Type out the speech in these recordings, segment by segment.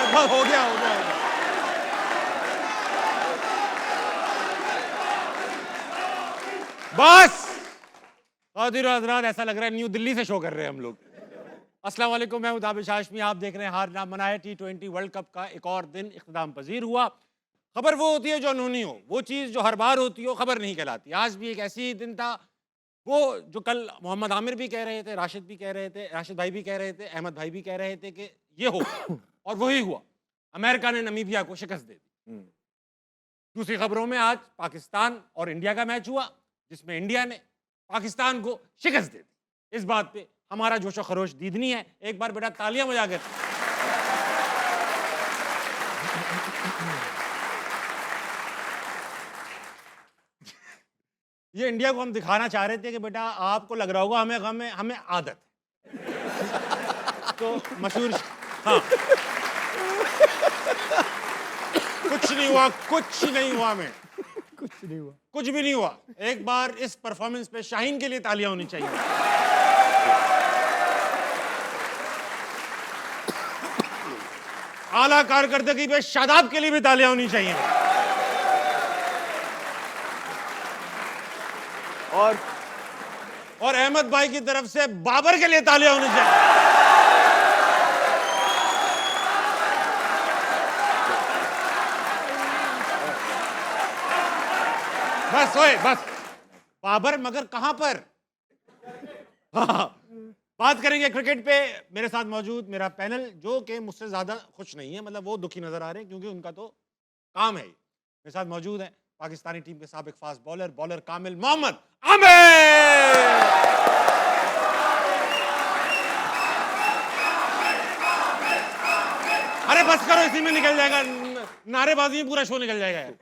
बस हो गया हो गया हो गया। बस खातिन हजरात, ऐसा लग रहा है न्यू दिल्ली से शो कर रहे हैं हम लोग। अस्सलाम वालेकुम, मैं हूं दाबिश हाशमी, आप देख रहे हैं हार ना मनाए। T20 वर्ल्ड कप का एक और दिन इख्तिताम पजीर हुआ। खबर वो होती है जो अनहोनी हो, वो चीज़ जो हर बार होती हो खबर नहीं कहलाती। आज भी एक ऐसी ही दिन था, वो जो कल मोहम्मद आमिर भी कह रहे थे, राशिद भी कह रहे थे, राशिद भाई भी कह रहे थे, अहमद भाई भी कह रहे थे कि ये होगा, और वही हुआ। अमेरिका ने नमीबिया को शिकस्त दे दी। दूसरी खबरों में आज पाकिस्तान और इंडिया का मैच हुआ, जिसमें इंडिया ने पाकिस्तान को शिकस्त दे दी। इस बात पे हमारा जोशो खरोश दीदनी है। एक बार बेटा तालियां बजा कर। ये इंडिया को हम दिखाना चाह रहे थे कि बेटा आपको लग रहा होगा हमें हमें हमें आदत है। तो मशहूर, हाँ, कुछ नहीं हुआ, कुछ नहीं हुआ, मैं कुछ नहीं हुआ। कुछ भी नहीं हुआ। एक बार इस परफॉर्मेंस पे शाहीन के लिए तालियां होनी चाहिए। आला कारकर्दगी पे शादाब के लिए भी तालियां होनी चाहिए। और अहमद भाई की तरफ से बाबर के लिए तालियां होनी चाहिए। बस ओए बस, बाबर मगर कहां पर? हाँ, बात करेंगे क्रिकेट पे। मेरे साथ मौजूद मेरा पैनल, जो कि मुझसे ज्यादा खुश नहीं है, मतलब वो दुखी नजर आ रहे हैं क्योंकि उनका तो काम है। मेरे साथ मौजूद है पाकिस्तानी टीम के साबिक फास्ट बॉलर कामिल मोहम्मद आमिर। अरे बस करो, इसी में निकल जाएगा, नारेबाजी में पूरा शो निकल जाएगा यार।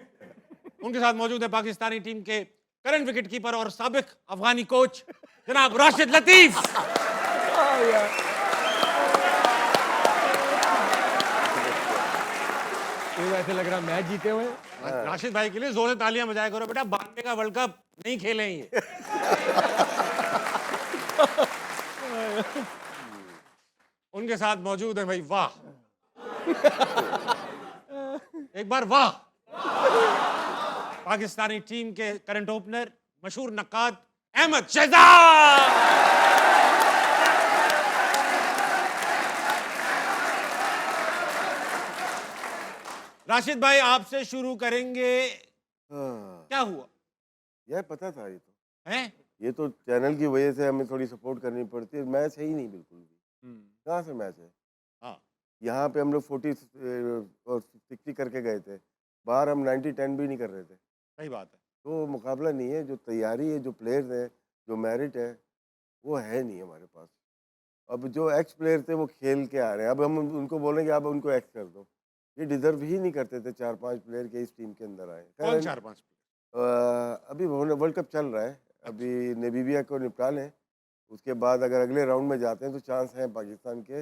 उनके साथ मौजूद है पाकिस्तानी टीम के करंट विकेट कीपर और साबिक अफगानी कोच जनाब राशिद लतीफ। ऐसे लग रहा मैच जीते हुए। राशिद भाई के लिए जोर से तालियां बजाया करो बेटा, 92 का वर्ल्ड कप नहीं खेले हैं ये। उनके साथ मौजूद है भाई, वाह, एक बार वाह, पाकिस्तानी टीम के करंट ओपनर मशहूर नक्काद अहमद शहजाद। राशिद भाई आपसे शुरू करेंगे। हाँ, क्या हुआ यह पता था। ये तो है? ये तो चैनल की वजह से हमें थोड़ी सपोर्ट करनी पड़ती है। मैच है ही नहीं बिल्कुल भी। कहाँ से मैच है? हाँ, यहाँ पे हम लोग 40 और 60 करके गए थे। बाहर हम 90-10 भी नहीं कर रहे थे। सही बात है। तो मुकाबला नहीं है, जो तैयारी है, जो प्लेयर्स हैं, जो मेरिट है, वो है नहीं हमारे पास। अब जो एक्स प्लेयर थे वो खेल के आ रहे हैं। अब हम उनको बोलेंगे आप उनको एक्स कर दो, ये डिजर्व ही नहीं करते थे 4-5 प्लेयर के इस टीम के अंदर आए। कौन 4-5? अभी वर्ल्ड कप चल रहा है, अभी नेमीबिया को निपटा लें, उसके बाद अगर अगले राउंड में जाते हैं तो चांस है पाकिस्तान के।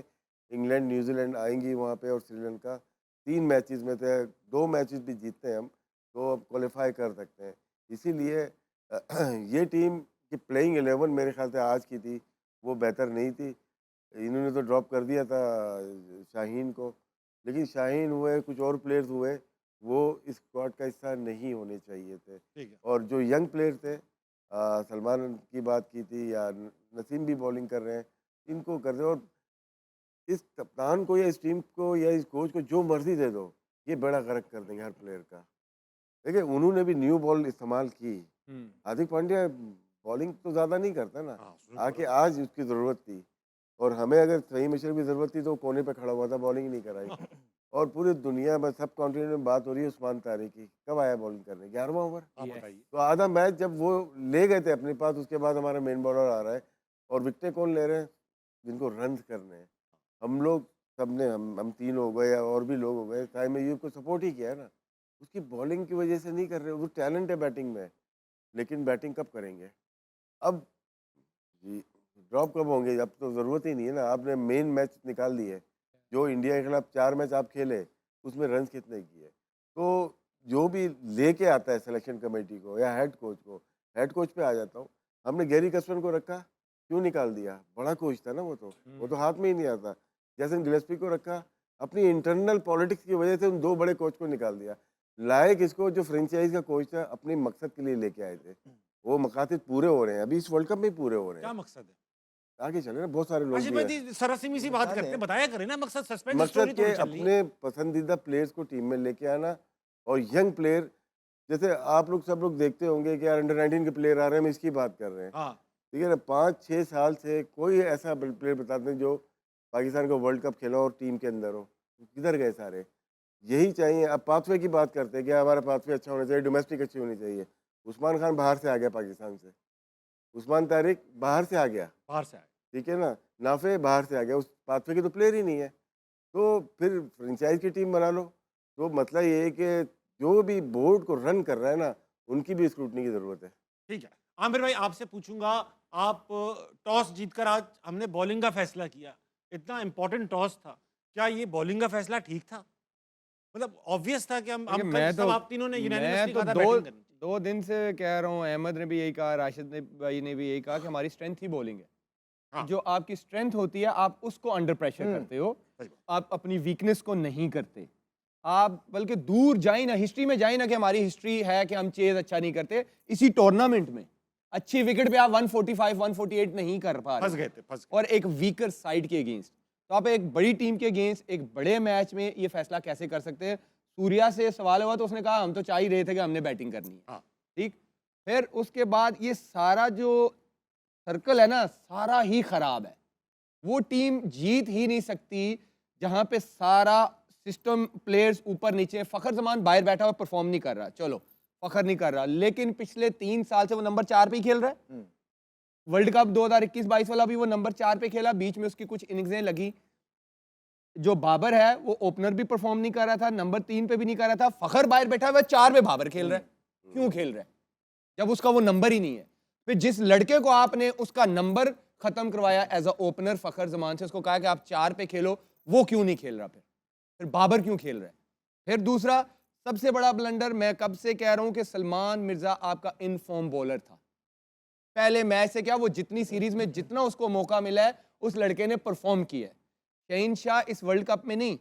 इंग्लैंड न्यूजीलैंड आएंगी वहाँ पे, और श्रीलंका। 3 मैचेस में से 2 मैचेस भी जीतते हैं हम तो अब क्वालिफाई कर सकते हैं। इसीलिए ये टीम की प्लेइंग 11 मेरे ख्याल से आज की थी, वो बेहतर नहीं थी। इन्होंने तो ड्रॉप कर दिया था शाहीन को, लेकिन शाहीन हुए, कुछ और प्लेयर्स हुए, वो इस स्क्वाड का हिस्सा नहीं होने चाहिए थे। ठीक है। और जो यंग प्लेयर थे, सलमान की बात की थी, या नसीम भी बॉलिंग कर रहे हैं, इनको कर दो। और इस कप्तान को या इस टीम को या इस कोच को जो मर्जी दे दो, ये बड़ा गर्क कर देंगे हर प्लेयर का। देखिए उन्होंने भी न्यू बॉल इस्तेमाल की। हार्दिक पांड्या बॉलिंग तो ज़्यादा नहीं करता ना, हाँ, आके आज उसकी ज़रूरत थी। और हमें अगर सही मिशर की ज़रूरत थी तो कोने पे खड़ा हुआ था, बॉलिंग नहीं कराई। और पूरी दुनिया में, सब कॉन्टिनेंट में बात हो रही है उस्मान तारी की, कब आया बॉलिंग करने? 11वां ओवर। आप बताइए। तो आधा मैच जब वो ले गए थे अपने पास, उसके बाद हमारा मेन बॉलर आ रहा है, और विकेटें कौन ले रहे हैं? जिनको रन करने हैं। हम लोग सबने, हम 3 हो गए या और भी लोग हो गए, साइम अय्यूब को सपोर्ट ही किया है ना। उसकी बॉलिंग की वजह से नहीं कर रहे, वो टैलेंट है बैटिंग में, लेकिन बैटिंग कब करेंगे? अब जी, ड्रॉप कब होंगे? अब तो ज़रूरत ही नहीं है ना। आपने मेन मैच निकाल दिए, जो इंडिया के खिलाफ 4 मैच आप खेले, उसमें रन्स कितने किए? तो जो भी लेके आता है सिलेक्शन कमेटी को या हेड कोच पे आ जाता हूँ। हमने गैरी कसवन को रखा, क्यों निकाल दिया? बड़ा कोच था ना वो तो हाथ में ही नहीं आता। जैसन गिलेस्पी को रखा, अपनी इंटरनल पॉलिटिक्स की वजह से उन दो बड़े कोच को निकाल दिया। लाए किसको, जो फ्रेंचाइज का कोच था, अपने मकसद के लिए लेके आए थे। वो मकासद पूरे हो रहे हैं, अभी इस वर्ल्ड कप में ही पूरे हो रहे क्या हैं। मकसद है? आगे चले ना, बहुत सारे लोग आशिफ भी हैं। भाई सरासिमी सी बात बता करते रहे हैं, बताया करें ना मकसद, सस्पेंस मकसद स्टोरी के थोड़ी चल रही है। अपने पसंदीदा प्लेयर्स को टीम में लेके आना और यंग प्लेयर, जैसे आप लोग सब लोग देखते होंगे कि यार अंडर 19 के प्लेयर आ रहे हैं, हम इसकी बात कर रहे हैं, हाँ, ठीक है ना। 5-6 साल से कोई ऐसा प्लेयर बताते हैं जो पाकिस्तान को वर्ल्ड कप खेला और टीम के अंदर हो, किधर गए सारे? यही चाहिए। अब पाथवे की बात करते हैं कि हमारा पाथवे अच्छा होना चाहिए, डोमेस्टिक अच्छी होनी चाहिए। उस्मान खान बाहर से आ गया पाकिस्तान से, उस्मान तारिक बाहर से आ गया, बाहर से आए। ठीक है ना। नाफे बाहर से आ गया, उस पाथवे की तो प्लेयर ही नहीं है। तो फिर फ्रेंचाइज की टीम बना लो। तो मतलब ये है कि जो भी बोर्ड को रन कर रहा है ना, उनकी भी स्क्रूटनी की ज़रूरत है। ठीक है, आमिर भाई आपसे पूछूंगा, आप टॉस जीतकर आज हमने बॉलिंग का फैसला किया, इतना इंपॉर्टेंट टॉस था, क्या ये बॉलिंग का फैसला ठीक था? मतलब ऑब्वियस था कि हम देखिए, सब आप तीनों ने मैं यूनानिमसली तो कहा था दो बैटिंग करनी चाहिए। 2 दिन से कह रहा हूँ, अहमद ने भी यही कहा, राशिद ने भाई ने भी यही कहा कि हमारी स्ट्रेंथ ही बॉलिंग है। हाँ। जो आपकी स्ट्रेंथ होती है, आप उसको अंडर प्रेशर करते हो, सही बात। आप अपनी वीकनेस को नहीं करते। आप बल्कि दूर जाए ना, हिस्ट्री में जाए ना, कि हमारी हिस्ट्री है कि हम चेज अच्छा नहीं करते। इसी टूर्नामेंट में अच्छी विकेट पे आप 145 148 नहीं कर पा फंस रहे, गए थे, फंस गए। और एक वीकर साइड के अगेंस्ट। तो आप एक बड़ी टीम के अगेंस्ट एक बड़े मैच में ये फैसला कैसे कर सकते हैं? सूर्या से सवाल हुआ तो उसने कहा हम तो चाह ही रहे थे कि हमने बैटिंग करनी है। हाँ। ठीक, फिर उसके बाद ये सारा जो सर्कल है ना, सारा ही खराब है। वो टीम जीत ही नहीं सकती जहां पे सारा सिस्टम, प्लेयर्स ऊपर नीचे। फखर जमान बाहर बैठा हुआ परफॉर्म नहीं कर रहा, चलो फखर नहीं कर रहा, लेकिन पिछले 3 साल से वो नंबर 4 पे ही खेल रहा है। वर्ल्ड कप 2021-22 वाला भी वो नंबर 4 पे खेला, बीच में उसकी कुछ इनिंग्सें लगी। जो बाबर है वो ओपनर भी परफॉर्म नहीं कर रहा था, नंबर 3 पे भी नहीं कर रहा था। फखर बाहर बैठा हुआ 4 पे बाबर खेल रहा है। क्यों खेल रहा है जब उसका वो नंबर ही नहीं है? फिर जिस लड़के को आपने उसका नंबर खत्म करवाया एज अ ओपनर फखर जमान से, उसको कहा कि आप 4 पे खेलो, वो क्यों नहीं खेल रहा? फिर बाबर क्यों खेल रहा है? फिर दूसरा सबसे बड़ा ब्लंडर, मैं कब से कह रहा हूं कि सलमान मिर्जा आपका इनफॉर्म बॉलर था। पहले मैच से क्या, वो जितनी सीरीज में जितना उसको मौका मिला है उस लड़के ने परफॉर्म किया है। शहीन शाह इस वर्ल्ड कप में नहीं,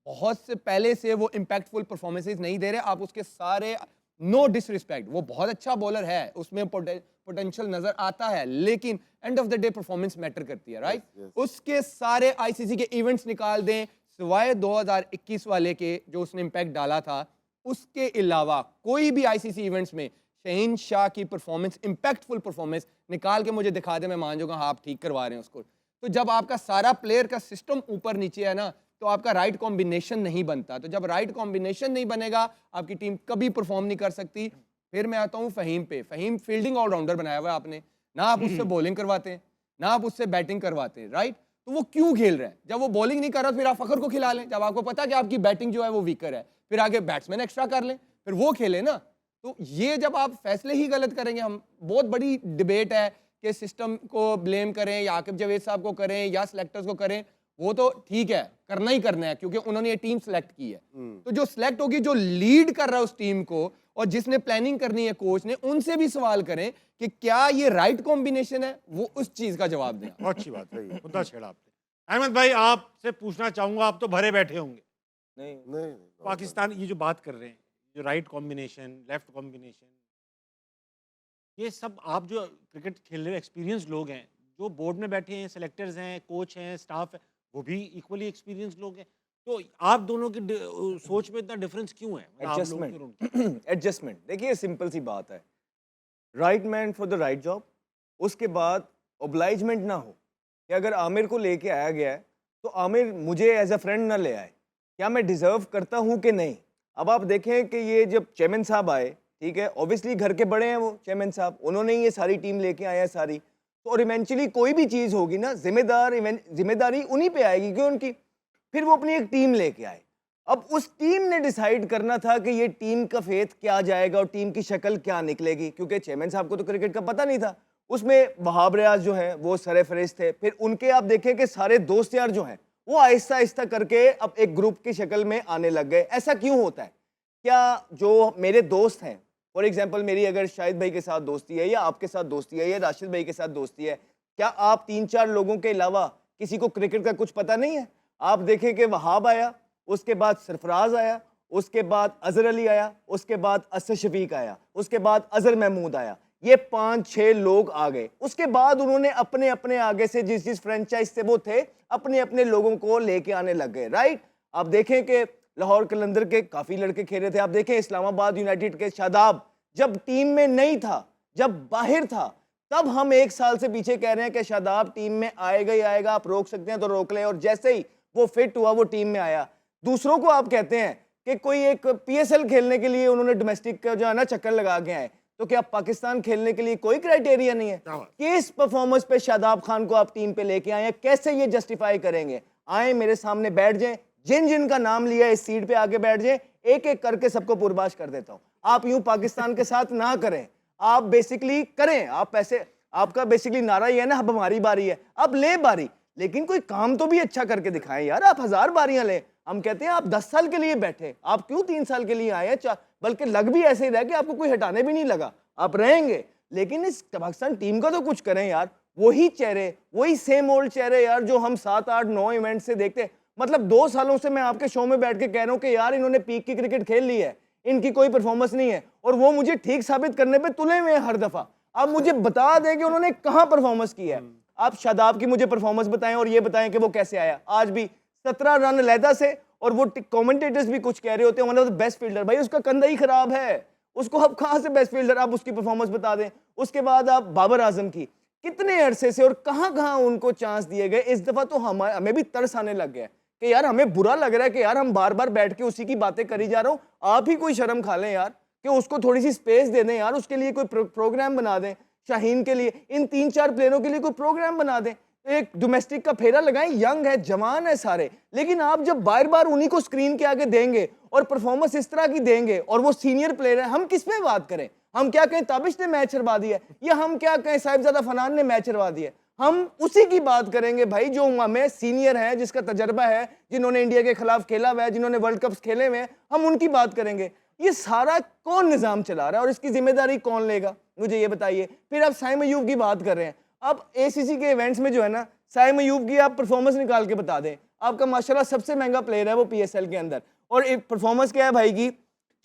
बहुत से पहले से वो इंपैक्टफुल परफॉर्मेंसेस नहीं दे रहे। आप उसके सारे, नो डिसरिस्पेक्ट, वो बहुत अच्छा बॉलर है, उसमें पोटेंशियल नजर आता है, लेकिन end of the day performance matter करती है, राइट? Yes, yes. उसके सारे आईसीसी के इवेंट्स निकाल दें सिवाय 2021 वाले के जो उसने इंपैक्ट डाला था, उसके अलावा कोई भी आईसीसी इवेंट्स में शहीन शाह की परफॉर्मेंस, इंपैक्टफुल परफॉर्मेंस निकाल के मुझे दिखा दे, मैं मान जाऊंगा हाँ आप ठीक करवा रहे हैं उसको। तो जब आपका सारा प्लेयर का सिस्टम ऊपर नीचे है ना, तो आपका राइट कॉम्बिनेशन नहीं बनता। तो जब राइट कॉम्बिनेशन नहीं बनेगा, आपकी टीम कभी परफॉर्म नहीं कर सकती। फिर मैं आता हूँ फहीम पे। फहीम फील्डिंग ऑलराउंडर बनाया हुआ है आपने, ना आप उससे बॉलिंग करवाते हैं ना आप उससे बैटिंग करवाते हैं, राइट? तो वो क्यों खेल रहा है? जब वो बॉलिंग नहीं कर रहा, फिर आप फखर को खिला लें। जब आपको पता है कि आपकी बैटिंग जो है वो वीकर है, फिर आगे बैट्समैन एक्स्ट्रा कर लें, फिर वो खेले ना। तो ये जब आप फैसले ही गलत करेंगे, हम बहुत बड़ी डिबेट है कि सिस्टम को ब्लेम करें या आकिब जावेद साहब को करें या सिलेक्टर्स को करें, वो तो ठीक है, करना ही करना है क्योंकि उन्होंने ये टीम सेलेक्ट की है। तो जो सिलेक्ट होगी, जो लीड कर रहा है उस टीम को और जिसने प्लानिंग करनी है कोच ने, उनसे भी सवाल करें कि क्या ये राइट कॉम्बिनेशन है, वो उस चीज का जवाब दें। बहुत अच्छी बात है, मुद्दा छेड़ा आपने। अहमद भाई आपसे पूछना चाहूंगा, आप तो भरे बैठे होंगे। नहीं नहीं, पाकिस्तान ये जो बात कर रहे हैं, जो राइट कॉम्बिनेशन, लेफ्ट कॉम्बिनेशन, ये सब आप जो क्रिकेट खेल रहे एक्सपीरियंस लोग हैं, जो बोर्ड में बैठे हैं, सेलेक्टर्स हैं, कोच हैं, स्टाफ है, वो भी इक्वली एक्सपीरियंस लोग हैं। तो आप दोनों की सोच में इतना डिफरेंस क्यों है? मतलब आप लोगों की और उनकी? एडजस्टमेंट एडजस्टमेंट देखिए, सिंपल सी बात है, right man for the right job. उसके बाद ओब्लाइजमेंट ना हो कि अगर आमिर को लेके आया गया है तो आमिर मुझे एज अ फ्रेंड ना ले आए, क्या मैं डिजर्व करता हूँ कि नहीं। अब आप देखें कि ये जब चेयरमैन साहब आए, ठीक है, ऑब्वियसली घर के बड़े हैं वो चेयरमैन साहब, उन्होंने ये सारी टीम लेके आए हैं सारी, तो और इवेंचुअली कोई भी चीज़ होगी ना, जिम्मेदारी उन्हीं पे आएगी क्यों उनकी। फिर वो अपनी एक टीम लेके आए। अब उस टीम ने डिसाइड करना था कि ये टीम का फेथ क्या जाएगा और टीम की शक्ल क्या निकलेगी, क्योंकि चेयरमैन साहब को तो क्रिकेट का पता नहीं था। उसमें वहाब रियाज जो है वो सरफहरिस्त थे। फिर उनके आप देखें कि सारे दोस्त यार जो हैं वो आहिस्ता आहिस्ता करके अब एक ग्रुप की शक्ल में आने लग गए। ऐसा क्यों होता है? क्या जो मेरे दोस्त हैं, फॉर एग्जाम्पल मेरी अगर शाहिद भाई के साथ दोस्ती है या आपके साथ दोस्ती है या राशिद भाई के साथ दोस्ती है, क्या आप 3-4 लोगों के अलावा किसी को क्रिकेट का कुछ पता नहीं है? आप देखें कि वहाब आया, उसके बाद सरफराज आया, उसके बाद अजहर अली आया, उसके बाद असद शफीक आया, उसके बाद अजहर महमूद आया। ये 5-6 लोग आ गए। उसके बाद उन्होंने अपने अपने आगे से जिस जिस फ्रेंचाइज से वो थे अपने अपने लोगों को लेके आने लग गए, राइट। आप देखें कि लाहौर कलंदर के काफ़ी लड़के खेले थे। आप देखें इस्लामाबाद यूनाइटेड के शादाब जब टीम में नहीं था, जब बाहर था, तब हम 1 साल से पीछे कह रहे हैं कि शादाब टीम में आएगा ही आएगा, आप रोक सकते हैं तो रोक ले, और जैसे ही वो फिट हुआ वो टीम में आया। दूसरों को आप कहते हैं कि कोई एक PSL खेलने के लिए उन्होंने डोमेस्टिक का जो है ना चक्कर लगा के आए, तो क्या पाकिस्तान खेलने के लिए कोई क्राइटेरिया नहीं है? किस परफॉर्मेंस पे शादाब खान को आप टीम पे लेके आए हैं? कैसे ये जस्टिफाई करेंगे? आए मेरे सामने बैठ जाएं, जिन जिन का नाम लिया इस सीट पे आके बैठ जाएं, एक एक करके सबको पुरबाश कर देता हूं। आप यूं पाकिस्तान के साथ ना करें, आप बेसिकली करें, आप पैसे, आपका बेसिकली नारा ही है ना अब हमारी बारी है, अब ले बारी, लेकिन कोई काम तो भी अच्छा करके दिखाएं यार। आप 1000 बारियां लें, हम कहते हैं आप 10 साल के लिए बैठे, आप क्यों 3 साल के लिए आए हैं? बल्कि लग भी ऐसे ही रहा कि आपको कोई हटाने भी नहीं लगा, आप रहेंगे, लेकिन इस पाकिस्तान टीम का तो कुछ करें यार। वही चेहरे, वही सेम ओल्ड चेहरे यार जो हम 7, 8, 9 इवेंट से देखते। मतलब 2 सालों से मैं आपके शो में बैठ के कह रहा हूं कि यार इन्होंने पीक की क्रिकेट खेल ली है, इनकी कोई परफॉर्मेंस नहीं है, और वो मुझे ठीक साबित करने पे तुले हुए हैं हर दफा। आप मुझे बता दें कि उन्होंने कहां परफॉर्मेंस की है। आप शादाब की मुझे परफॉर्मेंस बताएं और ये बताएं कि वो कैसे आया। आज भी 17 रन अलहदा से, और वो कमेंटेटर्स भी कुछ कह रहे होते हैं one of the best fielder. भाई उसका कंधा ही खराब है, उसको अब कहां से बेस्ट फील्डर, आप उसकी परफॉर्मेंस बता दें। उसके बाद आप बाबर आजम की, कितने अरसे से और कहां कहां उनको चांस दिए गए। इस दफा तो हमें भी तरस आने लग गया कि यार हमें बुरा लग रहा है कि यार हम बार बार बैठ के उसी की बातें करी जा रहा हूं। आप ही कोई शर्म खा लें यार, कि उसको थोड़ी सी स्पेस दे दें यार, उसके लिए कोई प्रोग्राम बना दें। शाहीन के लिए, इन 3-4 प्लेयरों के लिए कोई प्रोग्राम बना दें, एक डोमेस्टिक का फेरा लगाएं। यंग है, जवान है सारे, लेकिन आप जब बार बार उन्हीं को स्क्रीन के आगे देंगे और परफॉर्मेंस इस तरह की देंगे, और वो सीनियर प्लेयर है, हम किस पे बात करें? हम क्या कहें ताबिश ने मैच हरवा दिया, या हम क्या कहें साहिबजादा फनान ने मैच हरवा दिया? हम उसी की बात करेंगे भाई जो हमें सीनियर है, जिसका तजर्बा है, जिन्होंने इंडिया के खिलाफ खेला हुआ है, जिन्होंने वर्ल्ड कप खेले हुए हैं, हम उनकी बात करेंगे। ये सारा कौन निजाम चला रहा है और इसकी जिम्मेदारी कौन लेगा, मुझे ये बताइए। फिर आप साइम अयूब की बात कर रहे हैं। अब ACC के इवेंट्स में जो है ना, साइम अयूब की आप परफॉर्मेंस निकाल के बता दें। आपका माशाल्लाह सबसे महंगा प्लेयर है वो PSL के अंदर, और एक परफॉर्मेंस क्या है भाई की?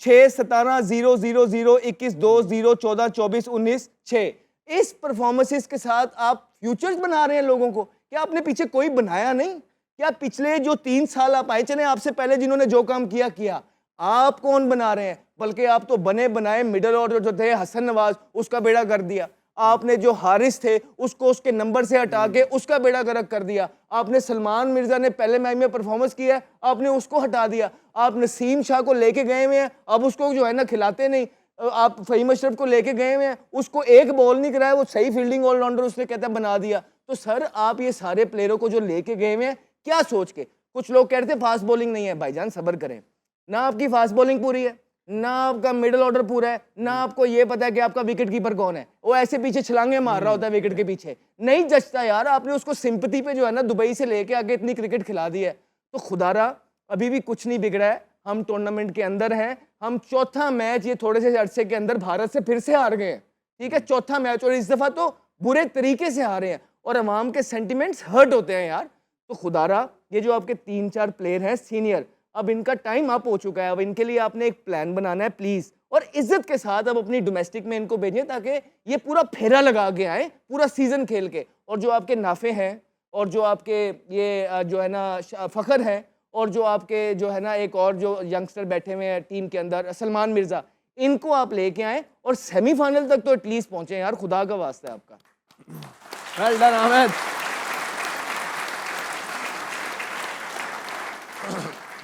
6, 17, 0, 0, 0, 21, 2, 0, 14, 24, 19, 6। इस परफॉर्मेंसेस के साथ आप फ्यूचर्स बना रहे हैं लोगों को। क्या आपने पीछे कोई बनाया नहीं? क्या पिछले जो 3 साल आप आए, चले आपसे पहले जिन्होंने जो काम किया किया, आप कौन बना रहे हैं? बल्कि आप तो बने बनाए मिडल ऑर्डर जो थे, हसन नवाज, उसका बेड़ा कर दिया आपने। जो हारिस थे उसको उसके नंबर से हटा के उसका बेड़ा गर्क कर दिया आपने। सलमान मिर्जा ने पहले मैच में परफॉर्मेंस किया है, आपने उसको हटा दिया। आप नसीम शाह को लेके गए हुए हैं, अब उसको जो है ना खिलाते नहीं। आप फहीम अशरफ को लेके गए हुए हैं, उसको एक बॉल नहीं कराया, वो सही फील्डिंग ऑलराउंडर उसने कहता है बना दिया। तो सर आप ये सारे प्लेयरों को जो लेके गए हुए हैं, क्या सोच के? कुछ लोग कहते हैं फास्ट बॉलिंग नहीं है। भाईजान सब्र करें, ना आपकी फास्ट बॉलिंग पूरी है, ना आपका मिडिल ऑर्डर पूरा है, ना आपको ये पता है कि आपका विकेट कीपर कौन है। वो ऐसे पीछे छलांगे मार रहा होता है विकेट के पीछे, नहीं जचता यार। आपने उसको सिंपैथी पे जो है ना दुबई से लेके आके इतनी क्रिकेट खिला दी है। तो खुदारा अभी भी कुछ नहीं बिगड़ा है, हम टूर्नामेंट के अंदर हैं। हम चौथा मैच ये थोड़े से अरसे के अंदर भारत से फिर से हार गए हैं, ठीक है, चौथा मैच, और इस दफा तो बुरे तरीके से हारे हैं, और अवाम के सेंटिमेंट्स हर्ट होते हैं यार। तो खुदारा ये जो आपके 3-4 प्लेयर हैं सीनियर, अब इनका टाइम अप हो चुका है। अब इनके लिए आपने एक प्लान बनाना है प्लीज, और इज्जत के साथ अब अपनी डोमेस्टिक में इनको भेजें, ताकि ये पूरा फेरा लगा के आए पूरा सीजन खेल के। और जो आपके नाफे हैं, और जो आपके ये जो है ना फखर हैं, और जो आपके जो है ना एक और जो यंगस्टर बैठे हुए हैं टीम के अंदर, सलमान मिर्जा, इनको आप लेके आए और सेमीफाइनल तक तो एटलीस्ट पहुंचे यार, खुदा का वास्ता है आपका। Well done Ahmed.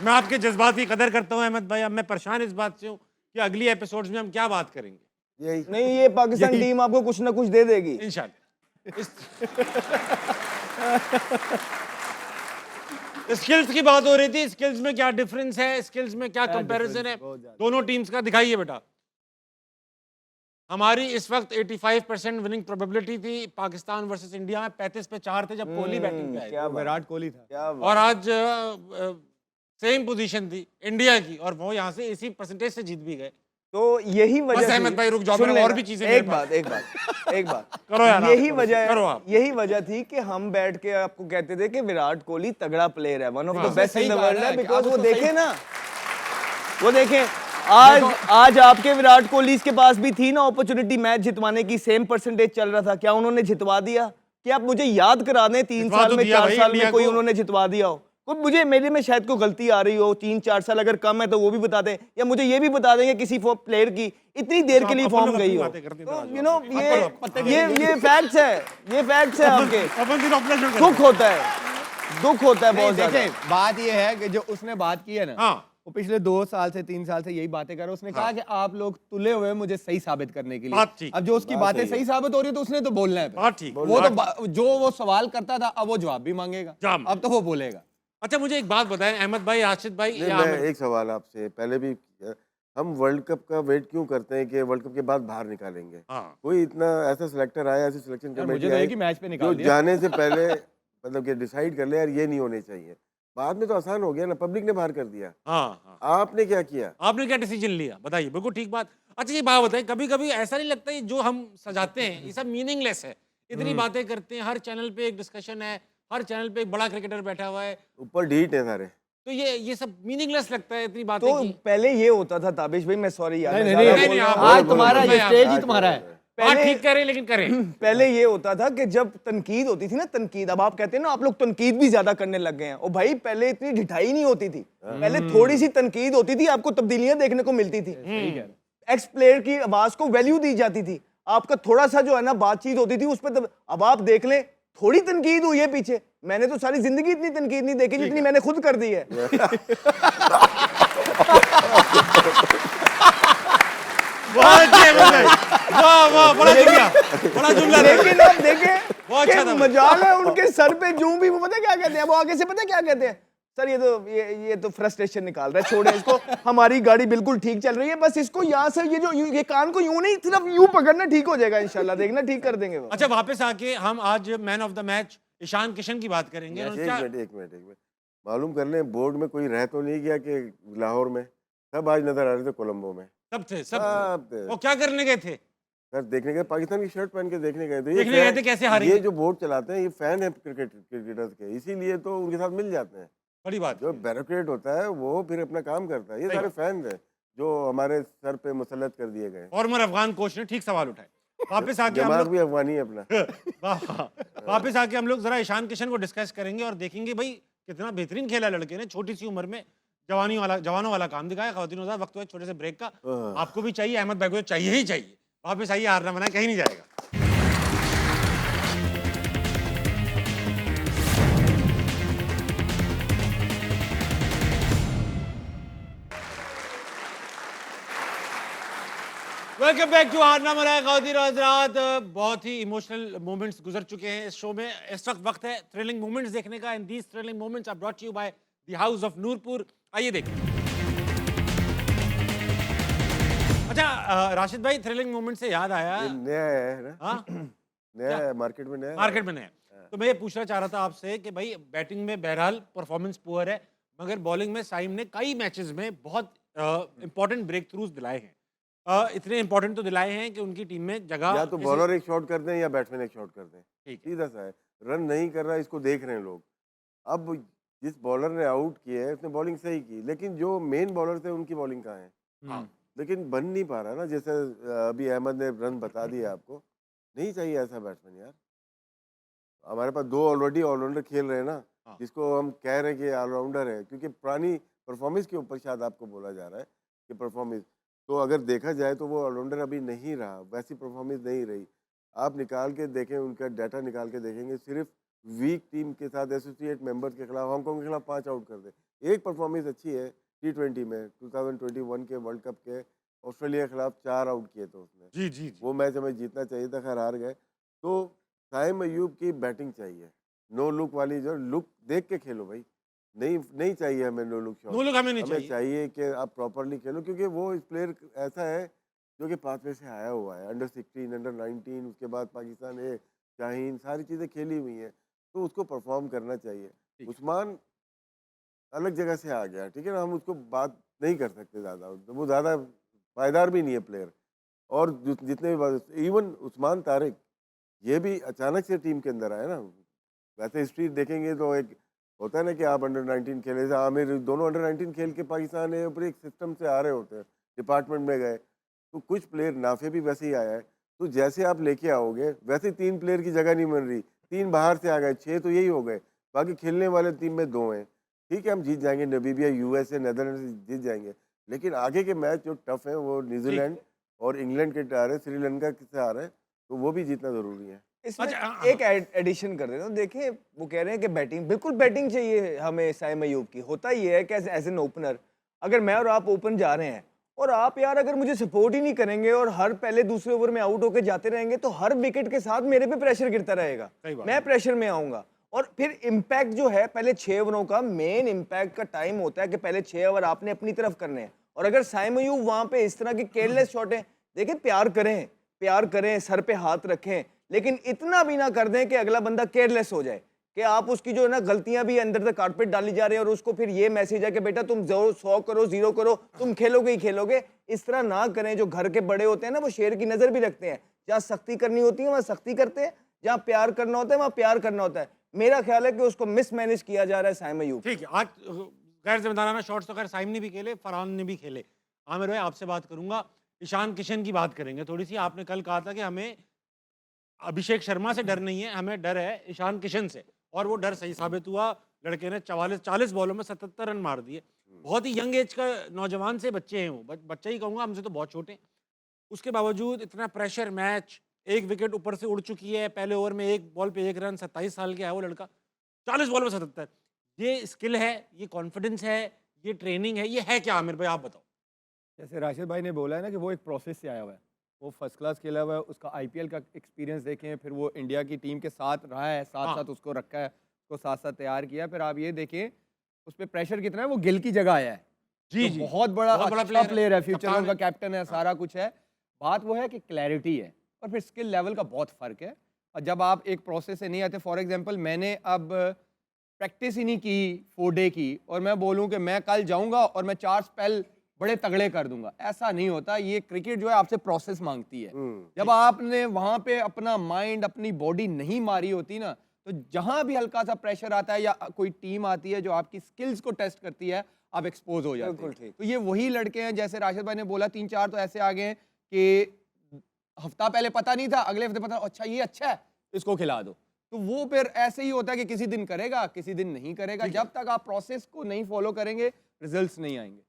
मैं आपके जज्बात की कदर करता हूं अहमद भाई। अब मैं परेशान इस बात से हूं कि अगली एपिसोड्स में हम क्या बात करेंगे। यही नहीं, ये पाकिस्तान टीम आपको कुछ ना कुछ दे देगी इंशाल्लाह। स्किल्स की बात हो रही थी, स्किल्स में क्या डिफरेंस है, स्किल्स में क्या कंपैरिजन है दोनों टीम्स का, दिखाइए बेटा। हमारी इस वक्त 85% विनिंग प्रोबेबिलिटी थी पाकिस्तान वर्सेस इंडिया में, 35 पे 4 थे जब कोहली बैटिंग पे आए, क्या बात, विराट कोहली था। क्या बात। और आज सेम पोजीशन थी इंडिया की, और वो यहाँ से इसी परसेंटेज से जीत भी गए। तो यही बस वजह अहमद थी- भाई रुक जाओ, सुन मेरे और लेना, भी चीजें मेरे एक पास। बात एक बात करो यार आप, यही करो, वजह करो आप। यही वजह थी कि हम बैठ के आपको कहते थे कि विराट कोहली तगड़ा प्लेयर है, वन ऑफ द हाँ। बेस्ट इन सही द कहा वर्ल्ड ना है, कि बिकॉज आप वो उसको देखें सही- ना, वो देखें आज आपके विराट कोहली के पास भी थी ना अपॉर्चुनिटी मैच जितवाने की, सेम परसेंटेज चल रहा था, क्या उन्होंने जितवा दिया? कि आप मुझे याद करा दें 3 जितवा साल तो में दिया 4 भाई साल इंडिया में कोई को। उन्होंने जितवा दिया हो? कोई मुझे मेरे में शायद कोई गलती आ रही हो, 3-4 साल अगर कम है तो वो भी बता दें, या मुझे ये भी बता दें कि किसी प्लेयर की इतनी देर तो के आप लिए अपन फॉर्म लोग गई अपनी हो। बातें करते थे, तो राजू, यू नो आप लोग। ये फैक्ट्स है, ये फैक्ट्स है आपके। अपन दिन अपना शुरू दुख होता है, दुख होता है नहीं, बहुत ज्यादा। देखें बात ये है कि जो उसने बात की है ना, हाँ। वो पिछले 2 साल से 3 साल से यही बातें कर रहा है। उसने कहा कि आप लोग तुले हुए हैं मुझे सही साबित करने के लिए। बात ठीक। अब जो उसकी बात बातें सही है। सही साबित हो रही है तो उसने तो बोलना है फिर। बात ठीक। वो तो बात ठीक। जो वो सवाल करता था अब वो जवाब भी मांगेगा, जवाब। अब तो वो बोलेगा। अच्छा मुझे एक बात बताएं अहमद भाई, राशिद भाई नहीं, या मैं आमिर? एक सवाल आपसे पहले भी किया, हम वर्ल्ड कप का वेट क्यों करते हैं कि वर्ल्ड कप के बाद बाहर निकालेंगे? हाँ। कोई इतना ऐसा सिलेक्टर आया, ऐसी सिलेक्शन यार, कमेटी मुझे तो आई एक ही मैच पे जो निकाल दिया। जाने से पहले मतलब कि डिसाइड कर ले यार ये नहीं होने चाहिए। बाद में तो आसान हो गया ना, पब्लिक ने बाहर कर दिया। हाँ हाँ। आपने क्या किया? आपने क्या डिसीजन लिया बताइए? बिल्कुल ठीक बात। अच्छा ये बात बताइए, कभी कभी ऐसा नहीं लगता ये जो हम सजाते हैं ये सब मीनिंगलेस है? इतनी बातें करते हैं, हर चैनल पे एक डिस्कशन है, हर चैनल पे एक बड़ा क्रिकेटर बैठा हुआ है, ऊपर ढीठ है सारे। तो ये सब मीनिंगलेस लगता है इतनी बातें तो की। पहले ये होता था ताबिश भाई, मैं सॉरी यार, नहीं, मैं नहीं, ज़्यादा नहीं, बोल नहीं, रहा आप हूँ। आज बोलो, तुम्हारा बोलो, ये मैं स्टेज ही आज तुम्हारा बोलो, है। हाँ पहले- ठीक करें लेकिन करें। पहले ये होता था कि जब तनकीद होती थी ना, तनकीद, अब आप कहते हैं ना आप लोग तनकीद भी ज्यादा करने लग गए हैं। ओ भाई पहले इतनी ढिठाई नहीं होती थी, पहले थोड़ी सी तनकीद होती थी, आपको तब्दीलियां देखने को मिलती थी। एक्स प्लेयर की आवाज को वैल्यू दी जाती थी, आपका थोड़ा सा जो है ना बातचीत होती थी उस पर। अब आप देख लें थोड़ी तनकीद हुई है पीछे, मैंने तो सारी जिंदगी इतनी तनकीद नहीं देखी जितनी मैंने खुद कर दी है। वाह अच्छी है अहमद भाई। वाह वाह बड़ा जुमला, बड़ा जुमला था। लेकिन आप देखें बहुत अच्छा कि था। मजाल है उनके सर पे जूं भी, वो पता क्या कहते हैं, वो आगे से पता क्या कहते हैं, सर ये तो फ्रस्ट्रेशन निकाल रहा है, छोड़े इसको, हमारी गाड़ी बिल्कुल ठीक चल रही है, बस इसको यहाँ से ये कान को यूं नहीं सिर्फ यूं पकड़ना, ठीक हो जाएगा इंशाल्लाह, देखना ठीक कर देंगे वो। अच्छा वापस आके हम आज man of the match Ishan Kishan की बात करेंगे। एक उन्होंने क्या- मिनट एक मिनट एक मिनट, मालूम कर लें बोर्ड में कोई रह तो नहीं गया कि लाहौर में? सब आज नजर आ रहे थे कोलंबो में। सब थे सब सब थे। थे। वो क्या करने गए थे? सर देखने गए, पाकिस्तान की शर्ट पहन के देखने गए थे। देखने गए थे कैसे ये हारेंगे। जो बोर्ड चलाते हैं ये फैन है क्रिकेटर्स के, इसीलिए तो उनके साथ मिल जाते हैं। बड़ी बात। जो ब्यूरोक्रेट होता है वो फिर अपना काम करता है। ये सही सारे बात। फैन हैं जो हमारे सर पे मुसल्लत कर दिए गए। फॉर्मर अफगान कोच ने ठीक सवाल उठाए। वापस आके हम दिमाग लोग भी अफगानी है अपना। वापस आके हम लोग जरा ईशान किशन को डिस्कस करेंगे और देखेंगे भाई कितना बेहतरीन खेला लड़के ने, छोटी सी उम्र में जवानों वाला काम दिखाया। ख़वातीन हज़रात, वक्त हुआ एक छोटे से ब्रेक का। आपको भी चाहिए, अहमद भाई को चाहिए ही चाहिए। वापस आइए, हारना मना कहीं नहीं जाएगा। वेलकम बैक टू हारना मना ख़वातीन हज़रात। बहुत ही इमोशनल मोमेंट्स गुजर चुके हैं इस शो में। इस वक्त है थ्रिलिंग मोमेंट्स देखने का, and these thrilling moments are brought you by the house of Noorpur. आइए देखिए। अच्छा राशिद भाई, थ्रिलिंग मोमेंट से याद आया, ये नया है ना, हाँ नया है मार्केट में, नया है। मार्केट में नया, तो मैं ये पूछना चाह रहा था आपसे कि भाई बैटिंग में बहरहाल परफॉर्मेंस पुअर है, मगर बॉलिंग में साइम ने कई मैचेस में बहुत इंपॉर्टेंट ब्रेक थ्रूज दिलाए हैं। इतने इंपॉर्टेंट तो दिलाए हैं कि उनकी टीम में जगह या तो किसी- बॉलर एक शॉट कर दें या बैट्समैन एक शॉट कर दें, ठीक है। सीधा सा है। रन नहीं कर रहा, इसको देख रहे हैं लोग। अब जिस बॉलर ने आउट किया है उसने बॉलिंग सही की, लेकिन जो मेन बॉलर थे उनकी बॉलिंग कहाँ है? हाँ। लेकिन बन नहीं पा रहा ना। जैसे अभी अहमद ने रन बता दिया आपको, नहीं चाहिए ऐसा बैट्समैन यार। हमारे पास दो ऑलरेडी ऑलराउंडर खेल रहे हैं ना, हाँ। जिसको हम कह रहे हैं कि ऑलराउंडर है, क्योंकि पुरानी परफॉर्मेंस के ऊपर शायद आपको बोला जा रहा है कि परफॉर्मेंस, तो अगर देखा जाए तो वो ऑलराउंडर अभी नहीं रहा, वैसी परफॉर्मेंस नहीं रही। आप निकाल के देखें, उनका डाटा निकाल के देखेंगे, सिर्फ वीक टीम के साथ एसोसिएट मेंबर्स के खिलाफ, हांगकॉन्ग के खिलाफ 5 आउट कर दे। एक परफॉर्मेंस अच्छी है T20 में, 2021 के वर्ल्ड कप के ऑस्ट्रेलिया के खिलाफ 4 आउट किए थे उसने। जी जी जी। वो मैच हमें जीतना चाहिए था, खैर हार गए। तो साइम अयूब की बैटिंग चाहिए, नो लुक वाली, जो लुक देख के खेलो भाई। नहीं चाहिए हमें no look shot, no look हमें नहीं हमें चाहिए। चाहिए कि आप प्रॉपरली खेलो, क्योंकि वो इस प्लेयर ऐसा है जो कि पाथवे से आया हुआ है, अंडर 16, अंडर 19, उसके बाद पाकिस्तान ए, शाहीन, सारी चीज़ें खेली हुई हैं, तो उसको परफॉर्म करना चाहिए। ठीक। उस्मान अलग जगह से आ गया, ठीक है ना, हम उसको बात नहीं कर सकते ज़्यादा, वो ज़्यादा पायदार भी नहीं है प्लेयर। और जितने भी इवन उस्मान तारिक ये भी अचानक से टीम के अंदर आए ना। वैसे हिस्ट्री देखेंगे तो एक होता है ना कि आप अंडर 19 खेले, जैसे आमिर दोनों अंडर 19 खेल के पाकिस्तान के ऊपर एक सिस्टम से आ रहे होते हैं, डिपार्टमेंट में गए तो कुछ प्लेयर, नाफे भी वैसे ही आया है। तो जैसे आप लेके आओगे वैसे 3 प्लेयर की जगह नहीं मिल रही, 3 बाहर से आ गए, 6 तो यही हो गए, बाकी खेलने वाले टीम में 2 हैं। ठीक है, हम जीत जाएंगे, नमीबिया, यूएसए, नेदरलैंड से जीत जाएंगे, लेकिन आगे के मैच जो टफ है वो न्यूजीलैंड और इंग्लैंड के आ रहे हैं, श्रीलंका से आ रहे हैं, तो वो भी जीतना ज़रूरी है। इसमें अच्छा, एक एडिशन कर देता हूँ। देखिए, वो कह रहे हैं कि बैटिंग, बिल्कुल बैटिंग चाहिए हमें साइम अयूब की। होता ये है कि एज एन ओपनर, अगर मैं और आप ओपन जा रहे हैं और आप यार अगर मुझे सपोर्ट ही नहीं करेंगे और हर पहले दूसरे ओवर में आउट होकर जाते रहेंगे, तो हर विकेट के साथ मेरे पे प्रेशर गिरता रहेगा, सही बात मैं है। प्रेशर में आऊंगा। और फिर इम्पैक्ट जो है, पहले 6 ओवरों का मेन इम्पैक्ट का टाइम होता है कि पहले 6 ओवर आपने अपनी तरफ करने हैं। और अगर साइम अयूब वहां पे इस तरह के केयरलेस शॉट है, देखिए प्यार करें, सर पे हाथ रखें, लेकिन इतना भी ना कर दें कि अगला बंदा केयरलेस हो जाए, कि आप उसकी जो है ना गलतियां भी अंदर द कारपेट डाली जा रही है और उसको फिर ये मैसेज है कि बेटा तुम 100 करो 0 करो, तुम खेलोगे ही खेलोगे। इस तरह ना करें। जो घर के बड़े होते हैं ना, वो शेर की नजर भी रखते हैं, जहाँ सख्ती करनी होती है वहाँ सख्ती करते हैं, जहाँ प्यार करना होता है वहाँ प्यार करना होता है। मेरा ख्याल है कि उसको मिसमैनेज किया जा रहा है साइम अयूब। ठीक है, आज गैर जिम्मेदाराना शॉट्स तो खैर साइम ने भी खेले, फरहान ने भी खेले। आमिर भाई आपसे बात करूंगा, ईशान किशन की बात करेंगे थोड़ी सी। आपने कल कहा था कि हमें अभिषेक शर्मा से डर नहीं है, हमें डर है ईशान किशन से, और वो डर सही साबित हुआ। लड़के ने 40 बॉलों में 77 रन मार दिए। बहुत ही यंग एज का नौजवान से बच्चे हैं वो, बच्चा ही कहूँगा, हमसे तो बहुत छोटे हैं। उसके बावजूद इतना प्रेशर, मैच, एक विकेट ऊपर से उड़ चुकी है, पहले ओवर में एक बॉल पे 1 रन, 27 साल का है वो लड़का, 40 बॉल में 77। ये स्किल है, ये कॉन्फिडेंस है, ये ट्रेनिंग है, ये है क्या आमिर भाई आप बताओ। जैसे राशिद भाई ने बोला है ना कि वो एक प्रोसेस से आया हुआ है, वो फर्स्ट क्लास खेला हुआ है, उसका आईपीएल का एक्सपीरियंस देखें, फिर वो इंडिया की टीम के साथ रहा है, साथ हाँ। साथ उसको रखा है, उसको साथ साथ तैयार किया। फिर आप ये देखें उस पर प्रेशर कितना है, वो गिल की जगह आया है, जी तो जी, बहुत बड़ा बहुत बड़ा अच्छा player है, प्लेयर है, फ्यूचर कप्तान में उनका है। कैप्टन है, सारा कुछ है। बात वो है कि क्लैरिटी है और फिर स्किल लेवल का बहुत फर्क है। और जब आप एक प्रोसेस से नहीं आते, फॉर एग्जांपल मैंने अब प्रैक्टिस ही नहीं की 4 डे की और मैं बोलूं कि मैं कल जाऊंगा और मैं 4 स्पेल बड़े तगड़े कर दूंगा, ऐसा नहीं होता। ये क्रिकेट जो है आपसे प्रोसेस मांगती है। जब आपने वहां पे अपना माइंड, अपनी बॉडी नहीं मारी होती ना, तो जहां भी हल्का सा प्रेशर आता है या कोई टीम आती है जो आपकी स्किल्स को टेस्ट करती है, आप एक्सपोज हो जाते बिल्कुल हैं। ठीक। तो ये वही लड़के हैं, जैसे राशिद भाई ने बोला, 3-4 तो ऐसे आ गए हैं कि हफ्ता पहले पता नहीं था, अगले हफ्ते पता, अच्छा ये अच्छा है, इसको खिला दो। तो वो फिर ऐसे ही होता है कि किसी दिन करेगा, किसी दिन नहीं करेगा। जब तक आप प्रोसेस को नहीं फॉलो करेंगे, रिजल्ट्स नहीं आएंगे।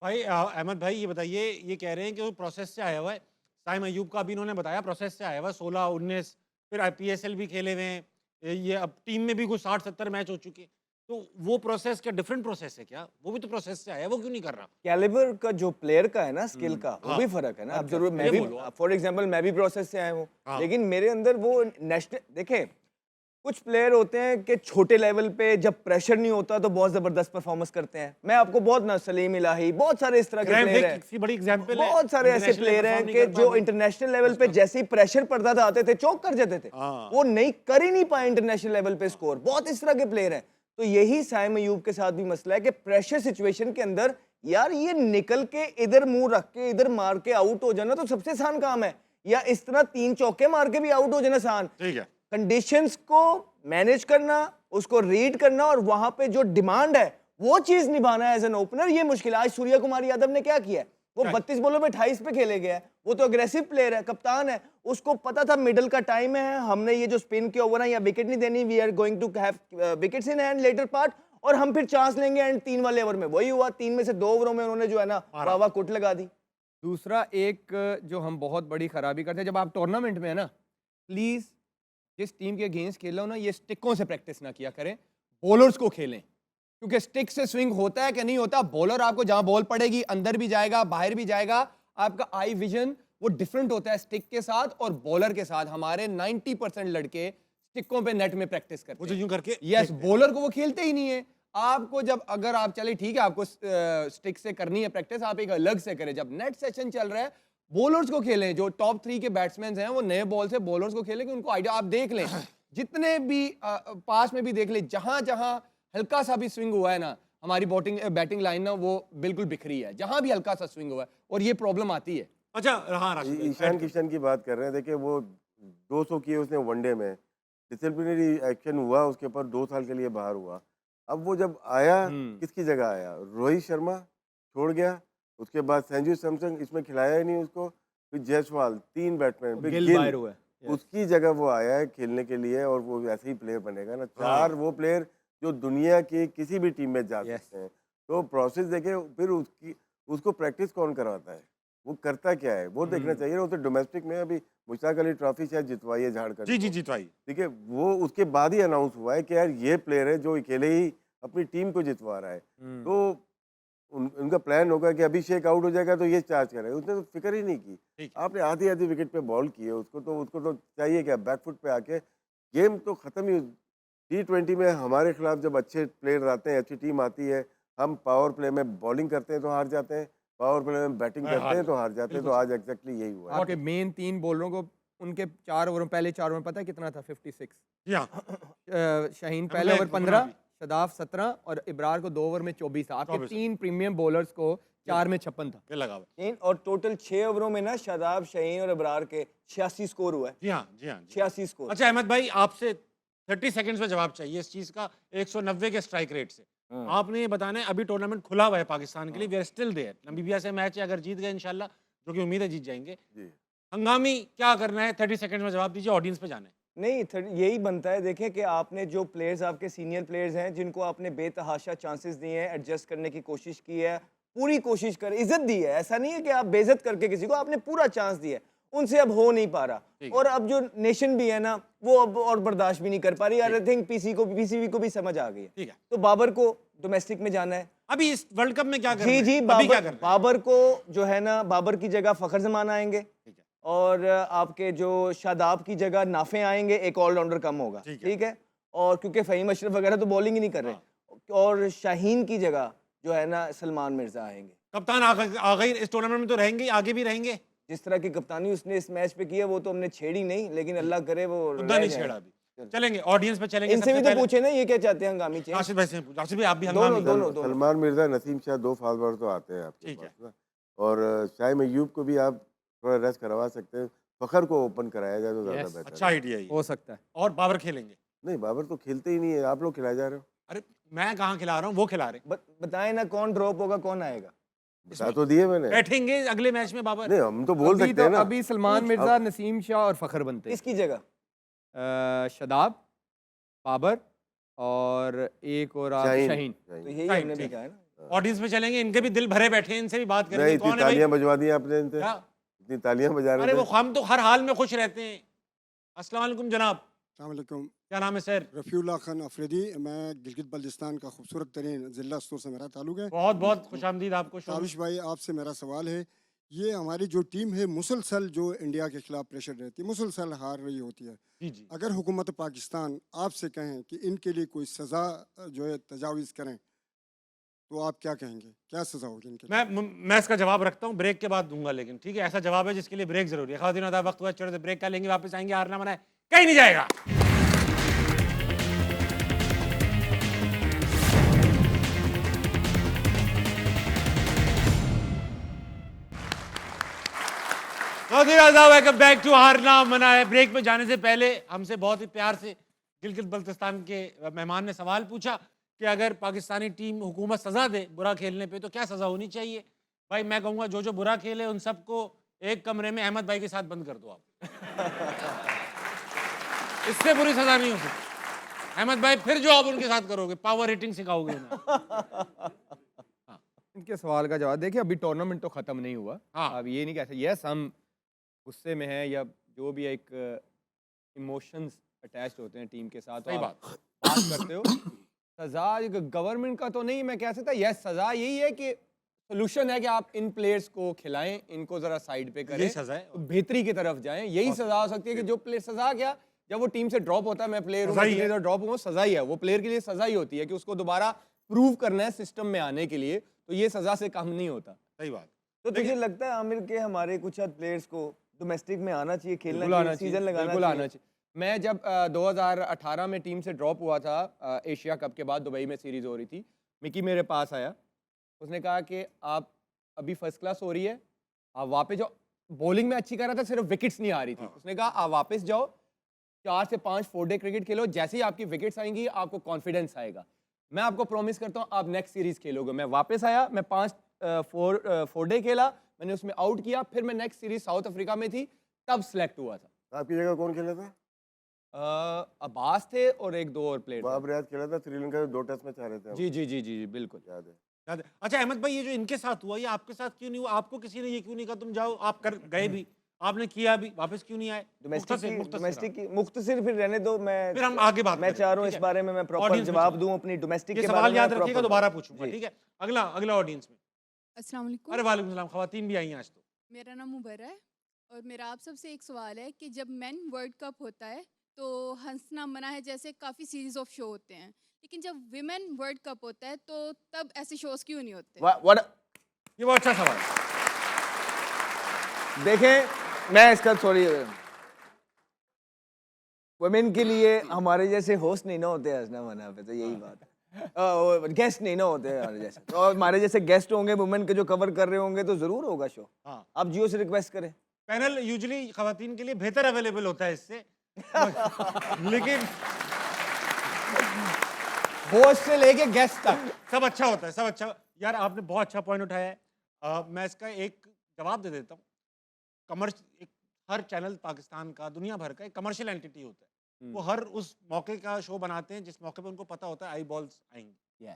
भाई अहमद भाई ये बताइए, ये कह रहे हैं कि वो प्रोसेस से आया हुआ है, साइम अयूब का अभी इन्होंने बताया प्रोसेस से आया हुआ है, 16-19 फिर आईपीएसएल भी खेले हुए हैं, ये अब टीम में भी कुछ 60-70 मैच हो चुके हैं। तो वो प्रोसेस क्या डिफरेंट प्रोसेस है क्या? वो भी तो प्रोसेस से आया है, वो क्यों नहीं कर रहा? कैलिबर का जो प्लेयर का है ना, स्किल का, वो हाँ। भी फर्क है ना। अब अच्छा, जरूर मैं ये भी, बोलो आप। फॉर एग्जांपल मैं भी प्रोसेस से आया हूँ, हाँ। लेकिन मेरे अंदर वो नेशनल, देखें कुछ प्लेयर होते हैं कि छोटे लेवल पे जब प्रेशर नहीं होता तो बहुत जबरदस्त परफॉर्मेंस करते हैं। मैं आपको बहुत ना, सलीम इलाही, बहुत सारे इस तरह के ग्रैंड प्लेयर हिक हैं, किसी बड़ी एग्जांपल है, बहुत सारे ऐसे इंटरनेशनल प्लेयर हैं परफॉर्म नहीं कि कर जो पाए। इंटरनेशनल लेवल पे जैसे ही प्रेशर पड़ता था आते थे, चौक कर जाते थे। हाँ। वो नहीं कर ही नहीं पाए इंटरनेशनल लेवल पे स्कोर। बहुत इस तरह के प्लेयर हैं। तो यही साइम अयूब के साथ भी मसला है कि प्रेशर सिचुएशन के अंदर यार ये निकल के इधर मुंह रख के इधर मार के आउट हो जाना तो सबसे आसान काम है, या इस तरह 3 चौके मार के भी आउट हो जाना आसान। ठीक है, कंडीशंस को मैनेज करना, उसको रीड करना और वहां पे जो डिमांड है वो चीज निभाना है एज एन ओपनर, ये मुश्किल है। आज सूर्य कुमार यादव ने क्या किया है, वो 32 बॉलों में 28 पे खेले गया है। वो तो अग्रेसिव प्लेयर है, कप्तान है, उसको पता था मिडल का टाइम है, हमने ये जो स्पिन के ओवर है या विकेट नहीं देनी, we are going to have wickets in hand later part, और हम फिर चांस लेंगे एंड 3 वाले ओवर में। वही हुआ, 3 में से 2 ओवरों में उन्होंने जो है ना वावा कुट लगा दी। दूसरा एक जो हम बहुत बड़ी खराबी करते हैं, जब आप टूर्नामेंट में है ना, प्लीज जिस टीम के अगेंस्ट खेल रहे हो ना, ये स्टिकों से प्रैक्टिस ना किया करें, बॉलर्स को खेलें, क्योंकि स्टिक से स्विंग होता है कि नहीं होता। बॉलर आपको जहां बॉल पड़ेगी अंदर भी जाएगा, बाहर भी जाएगा, आपका आई विजन वो डिफरेंट होता है स्टिक के साथ और बॉलर के साथ। हमारे 90% लड़के स्टिकों पे नेट में प्रैक्टिस करते वो तो हैं। यूं करके यस, बॉलर को वो खेलते ही नहीं है। आपको जब, अगर आप चले ठीक है, आपको स्टिक से करनी है प्रैक्टिस, आप एक अलग से करें। जब नेट सेशन चल रहा है, बॉलर्स को खेलें। जो टॉप 3 के बैट्समैन हैं वो नए बॉल से बॉलर्स को खेलें कि उनको आइडिया, आप देख लें जितने भी पास में भी देख लें, जहां जहां हल्का सा भी स्विंग हुआ है ना, हमारी बैटिंग लाइन ना वो बिल्कुल बिखरी है, जहां भी हल्का सा स्विंग हुआ है और ये प्रॉब्लम आती है। अच्छा हाँ राशिद भाई, ईशान किशन की बात कर रहे हैं, देखिए वो 200 किए उसने वनडे में, डिसिप्लिनरी एक्शन हुआ उसके ऊपर, 2 साल के लिए बाहर हुआ। अब वो जब आया किसकी जगह आया? रोहित शर्मा छोड़ गया, उसके बाद संजू सैमसन, इसमें खिलाया ही नहीं उसको, फिर जायसवाल, 3 बैट्समैन, फिर गिल गिल, बाहर हुआ है। उसकी जगह वो आया है खेलने के लिए, और वो ऐसे ही प्लेयर बनेगा ना। 4 वो प्लेयर जो दुनिया की किसी भी टीम में जा सकते हैं। तो प्रोसेस देखे, फिर उसको प्रैक्टिस कौन करवाता है, वो करता क्या है, वो देखना चाहिए ना। वो तो डोमेस्टिक में अभी मुश्ताक अली ट्रॉफी शायद जितवाई है झारखंड जी जी को। जीतवाई। ठीक है, वो उसके बाद ही अनाउंस हुआ है कि यार ये प्लेयर है जो अकेले ही अपनी टीम को जितवा रहा है। तो उनका प्लान होगा कि अभिषेक आउट हो जाएगा तो ये चार्ज करेगा, उसने तो फिक्र ही नहीं की। ठीक आपने आधी आधी विकेट पे बॉल की है, उसको तो चाहिए क्या, बैकफुट पे आके गेम तो खत्म ही। T20 में हमारे खिलाफ जब अच्छे प्लेयर आते हैं, अच्छी टीम आती है, हम पावर प्ले में बॉलिंग करते हैं तो हार जाते हैं, पावर प्ले में बैटिंग करते हैं तो हार जाते हैं। तो आज एग्जैक्टली यही हुआ है। आपके मेन 3 बॉलरों को उनके 4 ओवरों, पहले 4 ओवर में पता है कितना था? 56। जी हाँ, शाहीन अब पहले मैं ओवर घुमा 15, भी। शदाब 17 और इब्रार को 2 ओवर में 24 था। आपके 24। 3 प्रीमियम बॉलर्स को 4 में 56 था। ये लगा हुआ है। और टोटल 6 ओवरों में ना शादाब, शहीन और अबरार के 86 स्कोर हुआ है। जी हाँ जी हाँ जी। 86 स्कोर। अच्छा अहमद भाई, आपसे 30 सेकंड्स में जवाब चाहिए इस चीज का, 190 के स्ट्राइक रेट से। आपने ये बताना है, अभी टूर्नामेंट खुला हुआ है पाकिस्तान के लिए, we are still there. Namibia से मैच है, अगर जीत गए इंशाल्लाह, जो कि उम्मीद है जीत जाएंगे, जी। हंगामी क्या करना है? 30 सेकंड में जवाब दीजिए, ऑडियंस पे जाना है। नहीं, यही बनता है। देखें कि आपने जो प्लेयर्स, आपके सीनियर प्लेयर्स हैं, जिनको आपने बेतहाशा चांसेस दिए हैं, एडजस्ट करने की कोशिश की है, पूरी कोशिश कर, इज्जत दी है। ऐसा नहीं है कि आप बेइज्जत करके किसी को, आपने पूरा चांस दिया है, उनसे अब हो नहीं पा रहा। ठीक है। और अब जो नेशन भी है ना, वो अब और बर्दाश्त भी नहीं कर पा रही। आई थिंक पीसीबी को भी समझ आ गई है। ठीक है, तो बाबर को डोमेस्टिक में जाना है। अभी इस वर्ल्ड कप में क्या करना जी है? जी, अभी क्या बाबर करना है? बाबर को जो है ना, बाबर की जगह फखर जमान आएंगे, ठीक है, और आपके जो शादाब की जगह नाफे आएंगे, एक ऑलराउंडर कम होगा। ठीक है। ठीक है। और क्योंकि फ़हीम अशरफ वगैरह तो बॉलिंग ही नहीं कर रहे, और शाहीन की जगह जो है ना सलमान मिर्जा आएंगे। कप्तान आ गई इस टूर्नामेंट में, तो रहेंगे ही, आगे भी रहेंगे। जिस तरह की कप्तानी उसने इस मैच पे की है, वो तो हमने छेड़ी नहीं, लेकिन अल्लाह करे वो मुद्दा रह नहीं जाए। छेड़ा अभी। चलेंगे ऑडियंस पे चलेंगे। इनसे सबसे भी तो पहले पूछे ना, ये क्या चाहते हैं हंगामी चेंज। राशिद भाई से पूछो। राशिद भाई आप भी दोनों हंगामी। दोनों सलमान मिर्जा, नसीम शाह, 2 फास्ट बॉलर तो आते हैं आपके ठीक है। पास ना। और शाहिद अयूब को भी आप थोड़ा रेस्ट करवा सकते हैं। फखर को ओपन कराया जाए तो ज़्यादा Yes, बेहतर अच्छा है। आइडिया ये। हो सकता है। और बाबर खेलेंगे? नहीं, बाबर तो खेलते ही नहीं है, आप लोग खिलाए जा रहे हो। अरे मैं कहाँ खिला रहा हूँ, वो खिला रहे। बताएं ना, कौन ड्रॉप होगा, कौन आएगा। बता तो दिए मैंने। बैठेंगे अगले मैच में बाबर। नहीं, हम तो बोल अभी सकते तो हैं ना। अभी सलमान मिर्जा, नसीम शाह और फखर बनते हैं। किसकी जगह? शदाब, बाबर और एक और शाहीन। तो शाहीन। यही Right, हमने भी ठीक कहा है ना। ऑडियंस में चलेंगे, इनके भी दिल भरे बैठे हैं, इनसे भी बात नहीं, करेंगे। इतनी कौन है भाई? तालियां बजवा दी आपने इनसे, क्या? इतनी तालियां बजा अरे रहे वो थे। हम तो हर हाल में खुश रहते हैं। अस्सलाम वालेकुम जनाब, अस्सलामुअलैकुम। क्या नाम है सर? रफ़ीउल्लाह खान अफरीदी, मैं गिलगित बल्तिस्तान का खूबसूरत तरीन ज़िला स्तूर से मेरा ताल्लुक़ है। बहुत बहुत खुशामदीद आपको शो में। ताबिश भाई, आपसे मेरा सवाल है, ये हमारी जो टीम है मुसलसल जो इंडिया के खिलाफ प्रेशर रहती है, मुसलसल हार रही होती है, जी जी। अगर हुकूमत पाकिस्तान आपसे कहें कि इनके लिए कोई सज़ा जो है तजावीज़ करें, तो आप क्या कहेंगे, क्या सज़ा होगी इनके लिए? मैं इसका जवाब रखता हूँ, ब्रेक के बाद दूंगा, लेकिन ठीक है, ऐसा जवाब है जिसके लिए ब्रेक जरूरी है। खातिन आधा वक्त हुआ, छोटे से ब्रेक का लेंगे, वापस आएंगे। हारना मना है, कहीं नहीं जाएगा। वेलकम बैक टू हारना मना है। ब्रेक में जाने से पहले हमसे बहुत ही प्यार से गिलगित बल्तिस्तान के मेहमान ने सवाल पूछा कि अगर पाकिस्तानी टीम हुकूमत सजा दे बुरा खेलने पे तो क्या सजा होनी चाहिए। भाई मैं कहूँगा जो जो बुरा खेले उन सबको एक कमरे में अहमद भाई के साथ बंद कर दो आप। इससे बुरी सजा नहीं हो सकती। अहमद भाई फिर जो आप उनके साथ करोगे, पावर हिटिंग सिखाओगे उन्हें। इनके सवाल का जवाब देखिए, अभी टूर्नामेंट तो खत्म नहीं हुआ। हाँ। अब ये नहीं कह सकते यस हम गुस्से में हैं या जो भी एक इमोशंस अटैच्ड होते हैं टीम के साथ, तो सही आप बात करते हो। सजा गवर्नमेंट का तो नहीं मैं कह सकता, यस सजा यही है कि सोल्यूशन है कि आप इन प्लेयर्स को खिलाएं, इनको जरा साइड पे करें, यही सजा है। तो बेहतरी की तरफ जाएं। यही सजा हो सकती है कि जो प्लेयर सजा क्या, जब वो टीम से ड्रॉप होता है, मैं प्लेयर सजा ही है। हूँ ड्रॉप हूँ, सजा ही है, वो प्लेयर के लिए सजा ही होती है कि उसको दोबारा प्रूव करना है सिस्टम में आने के लिए, तो ये सजा से कम नहीं होता। सही बात। तो तुझे लगता है आमिर के हमारे कुछ प्लेयर्स को डोमेस्टिक में आना चाहिए, खेलना बिल्कुल आना चाहिए, चाहिए, सीजन लगाना बिल्कुल आना चाहिए? चाहिए। मैं जब 2018 में टीम से ड्रॉप हुआ था, एशिया कप के बाद दुबई में सीरीज हो रही थी, मिकी मेरे पास आया, उसने कहा कि आप अभी फर्स्ट क्लास हो रही है, आप वापस जाओ। बॉलिंग में अच्छी कर रहा था, सिर्फ विकेट्स नहीं आ रही थी। उसने कहा आप वापस जाओ, 4 से 5 4 डे क्रिकेट खेलो, जैसे ही आपकी विकेट्स आएंगी आपको कॉन्फिडेंस आएगा। मैं आपको प्रॉमिस करता हूँ आप नेक्स्ट सीरीज खेलोगे। मैं वापस आया, मैं 5 4 डे खेला, मैंने उसमें आउट किया, फिर मैं नेक्स्ट सीरीज साउथ अफ्रीका में थी, तब सेलेक्ट हुआ था। आपकी जगह कौन खेला था? अब्बास थे और 1-2 और प्लेयर बाब रियाज खेला था श्रीलंका में, 2 टेस्ट मैच हारे थे हम। जी जी जी जी जी बिल्कुल। याद है। याद है। अच्छा अहमद भाई, ये जो इनके साथ हुआ ये आपके साथ क्यों नहीं हुआ? आपको किसी ने ये क्यों नहीं कहा तुम जाओ? आप कर गए भी, आपने किया भी, वापस क्यों नहीं आए? मुख्तसर फिर रहने दो, मैं फिर हम आगे बात मैं करें, चाह रहा हूँ ठीक इस है? बारे में मैं प्रॉपर Audience में जवाब चलो। दूं अपनी डोमेस्टिक ये के सवाल बारे में याद मैं रखिएगा, proper- दोबारा पूछूंगा, जी। ठीक है? अगला ऑडियंस में। अस्सलाम वालेकुम। अरे वालेकुम सलाम, खवातीन भी आई हैं आज तो। मेरा नाम मुबर्रा है और मेरा आप सबसे एक सवाल है कि जब मेन वर्ल्ड कप होता है तो हंसना मना है, जैसे काफ़ी सीरीज ऑफ शो होते हैं, लेकिन जब विमेन वर्ल्ड कप होता है तो तब ऐसे शोज क्यों नहीं होते? ये बहुत अच्छा सवाल है। देखें, मैं इसका सॉरी वुमेन के लिए हमारे जैसे होस्ट नहीं ना होते हंसना मना पे, तो यही बात है। गेस्ट नहीं ना होते हमारे जैसे, तो हमारे जैसे गेस्ट होंगे वुमेन के जो कवर कर रहे होंगे तो जरूर होगा शो। हाँ। आप जियो से रिक्वेस्ट करें। पैनल यूजुअली खवातीन के लिए बेहतर अवेलेबल होता है इससे लेकिन होस्ट से लेके गेस्ट तक सब अच्छा होता है, सब अच्छा। यार आपने बहुत अच्छा पॉइंट उठाया है। मैं इसका एक जवाब दे देता हूँ। हर चैनल पाकिस्तान का, दुनिया भर का एक कमर्शियल एंटिटी होता है। वो हर उस मौके का शो बनाते हैं जिस मौके पे उनको पता होता है आई बॉल्स आएंगी।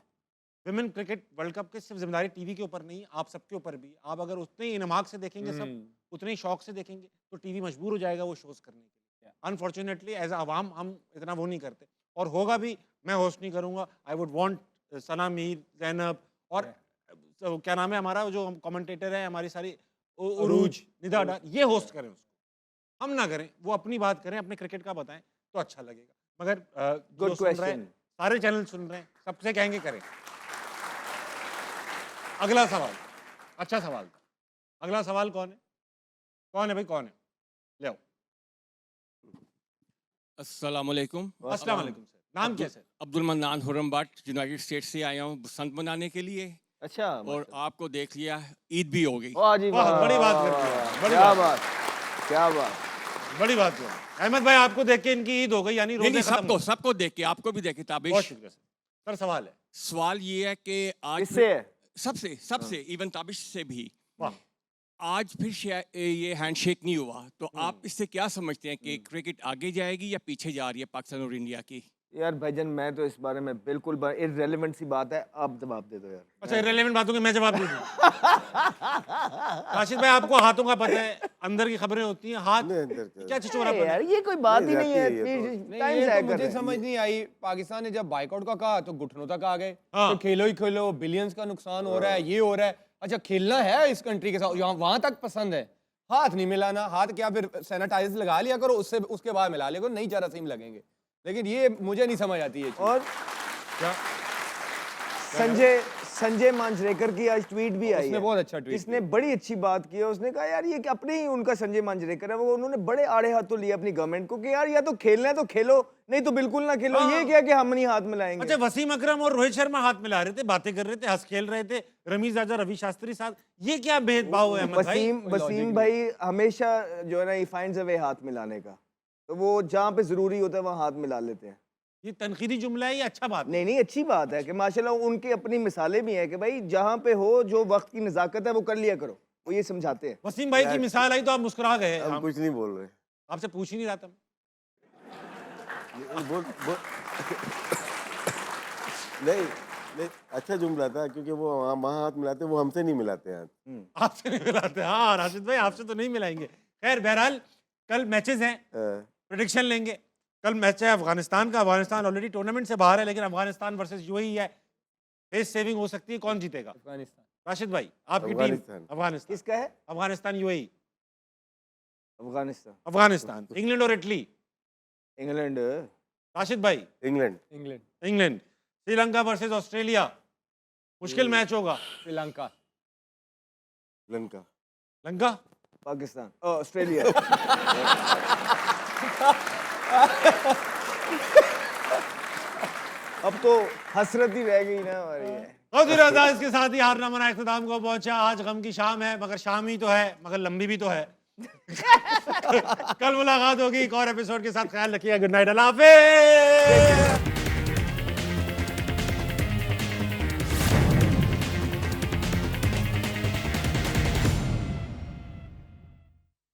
विमेन क्रिकेट वर्ल्ड कप की सिर्फ जिम्मेदारी टीवी के ऊपर नहीं, आप सबके ऊपर भी। आप अगर उतने ही इनमाक से देखेंगे, सब उतने ही शौक से देखेंगे, तो टीवी मजबूर हो जाएगा वो शोज करने के लिए। अनफॉर्चुनेटली एज अवाम हम इतना वो नहीं करते, और होगा भी। मैं होस्ट नहीं करूंगा। आई वुड वांट सना मीर, जैनब और क्या नाम है हमारा जो कमेंटेटर है, हमारी सारी उरूज, निदा डार, ये होस्ट करें उसको, हम ना करें। वो अपनी बात करें, अपने क्रिकेट का बताएं तो अच्छा लगेगा। मगर गुड जो सुन रहे हैं, क्वेश्चन। सारे चैनल सुन रहे हैं, सबसे कहेंगे करें। अगला सवाल अच्छा सवाल था। अगला सवाल कौन है? कौन है भाई, कौन है? ले आओ। अस्सलाम वालेकुम। अस्सलाम वालेकुम सर, नाम क्या sir? Abdul Mannan Khurram Bhatt, United State से आया हूँ बसंत मनाने के लिए, अच्छा, और आपको देख लिया, ईद भी हो गई। वाह जी वाह, वाह, बड़ी बात कर दी, बड़ी क्या बात। बात, क्या बात। बड़ी बात है अहमद भाई, आपको देख के इनकी ईद हो गई, यानी नहीं रोजे खत्म हो गए। सबको देख के, आपको भी देखे बहुत ताबिश। शुक्रिया सर। सर सवाल है। सवाल ये है कि आज इससे है? सबसे इवन ताबिश से भी वाह, आज फिर ये हैंडशेक नहीं हुआ, तो आप इससे क्या समझते हैं कि क्रिकेट आगे जाएगी या पीछे जा रही है पाकिस्तान और इंडिया की? यार भाईजान, मैं तो इस बारे में बिल्कुल इररेलेवेंट सी बात है, आप जवाब दे दो यार। अच्छा इररिलेवेंट बातों के मैं जवाब दे दूं? राशिद भाई, आपको हाथों का पता है, अंदर की खबरें होती हैं, हाथ नहीं, अंदर क्या? क्या छिछोरा अरे यार, ये कोई बात ही नहीं है, नहीं, रहती है ये नहीं, टाइम ये जाया तो कर मुझे रहे हैं। समझ नहीं आई। पाकिस्तान ने जब बाइकआउट का कहा तो घुटनों तक आ गए, हाँ। तो खेलो ही खेलो, बिलियंस का नुकसान हो रहा है, ये हो रहा है। अच्छा, खेलना है इस कंट्री के साथ, यहाँ वहां तक पसंद है, हाथ नहीं मिलाना। हाथ क्या, फिर सैनिटाइजर लगा लिया करो, उससे उसके बाद मिला लिया करो, नहीं जरासीम लगेंगे। लेकिन ये मुझे नहीं समझ आती है। और क्या? संजय मांजरेकर की आज ट्वीट भी आई उसने है। बहुत अच्छा ट्वीट इसने बड़ी अच्छी बात की है। उसने कहा यार ये कि अपने ही उनका संजय मांजरेकर है, वो उन्होंने बड़े आड़े हाथों लिया अपनी गवर्नमेंट को कि यार या तो खेलना है तो खेलो, नहीं तो बिल्कुल ना खेलो। हाँ। ये क्या कि हम नहीं हाथ मिलाएंगे। अच्छा, वसीम अकरम और रोहित शर्मा हाथ मिला रहे थे, बातें कर रहे थे, हंस खेल रहे थे, रमीज राजा, रवि शास्त्री साथ, ये क्या भेदभाव है अहमद भाई? वसीम भाई हमेशा जो है ना, ही फाइंड्स अ वे हाथ मिलाने का, तो वो जहाँ पे जरूरी होता है वहाँ हाथ मिला लेते हैं। ये तनकीदी जुमला है, ये अच्छा बात है। नहीं, अच्छी बात है कि माशाल्लाह उनकी अपनी मिसालें भी हैं कि भाई जहाँ पे हो, जो वक्त की नजाकत है वो कर लिया करो, वो ये समझाते हैं। वसीम भाई की मिसाल आई तो आप मुस्कुरा गए। हम कुछ नहीं बोल रहे। आपसे पूछ ही नहीं रहा था। बोल नहीं नहीं, अच्छा जुमला था, क्योंकि वो वहाँ हाथ मिलाते, वो हमसे नहीं मिलाते हाथ। आपसे नहीं मिलाते। हाँ राशिद भाई, आपसे तो नहीं मिलाएंगे। खैर बहरहाल, कल मैचेस हैं, प्रेडिक्शन लेंगे। कल मैच है अफगानिस्तान का। अफगानिस्तान ऑलरेडी टूर्नामेंट से बाहर है, लेकिन अफगानिस्तान वर्सेस यूएई है, फेस सेविंग हो सकती है। कौन जीतेगा? अफगानिस्तान। राशिद भाई, आपकी टीम? अफगानिस्तान। अफगानिस्तान। किसका है? अफगानिस्तान यूएई। अफगानिस्तान। अफगानिस्तान। इंग्लैंड और इटली? इंग्लैंड। राशिद भाई? England. England. Sri Lanka versus Australia, मुश्किल मैच होगा। श्रीलंका। लंका। लंका। पाकिस्तान। ऑस्ट्रेलिया। अब तो हसरत ही रह गई ना हमारी। बहुत ही रजा, इसके साथ ही हारना मना इख्तिताम को पहुंचा। आज गम की शाम है, मगर शाम ही तो है, मगर लंबी भी तो है। कल मुलाकात होगी एक और एपिसोड के साथ। ख्याल रखिएगा। गुड नाइट, अल्लाह हाफिज़।